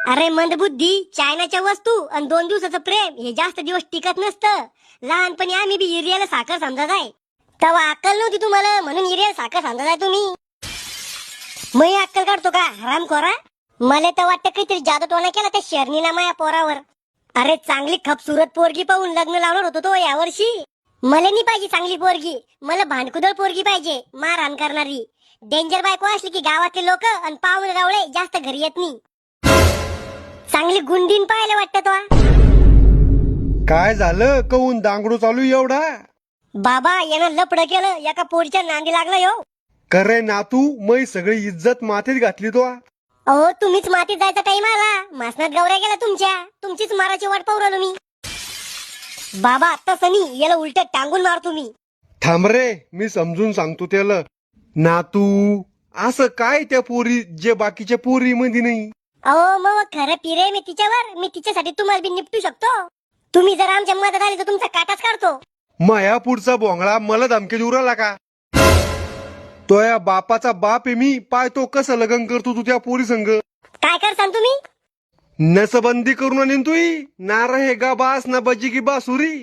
अरे मंदबुद्धी, चायनाच्या वस्तू आणि 2 दिवसाचं प्रेम हे जास्त दिवस टिकत नसतं. लहानपणी आम्ही बी युरियाला साखर समजत आहे. तेव्हा अक्कल नव्हती तुम्हाला म्हणून युरियाला साखर समजत आहे तुम्ही. मी अक्कल काढतो का हरामखोरा? मला तर वाटतं काहीतरी जादू टोना केला त्या शर्णीला माया पोरावर. अरे चांगली खपसुरत पोरगी पाहून लग्न लावणार होतो तो यावर्षी. मला नाही पाहिजे चांगली पोरगी, मला भांडकुदळ पोरगी पाहिजे, मारहाण करणारी. डेंजर बायको असली की गावातले लोक आणि पाहुणे रावळे जास्त घरी येत नाही. चांगली गुंडीन पाहायला वाटतं तो. काय झालं कहून दांगडू चालू एवढा? बाबा यानं लपड केलं, एका पोरीच्या नांदी लागला यो. करे नातू, मै सगळी इज्जत मातीत घातली तो. अहो तुम्हीच मातीत जायचा टाइम आला. मासनात गवऱ्या गेला तुमच्या, तुमचीच माराची वाट पाहू राहिलो मी. बाबा आता सनी याला उलट टांगून मारतो मी. थांब रे, मी समजून सांगतो त्याला. नातू, असं काय त्या पोरी जे बाकीच्या पोरी मध्ये नाही? अहो मग खरं पिरे मी तिच्यावर, मी तिच्यासाठी तुम्हाला बी निपटू शकतो. तुम्ही जर आमच्या मदत आली तर तुमचा काटाच काढतो. माया पुढचा भोंगळा मला धमकी देऊ राहिला का? तो या बापाचा बाप आहे मी, पाय तो कसं लग्न करतो तू त्या पोरी संग. काय करसान तुम्ही? नसबंदी करून आणीन तुई. ना रहे गा बास ना बजी की बासुरी.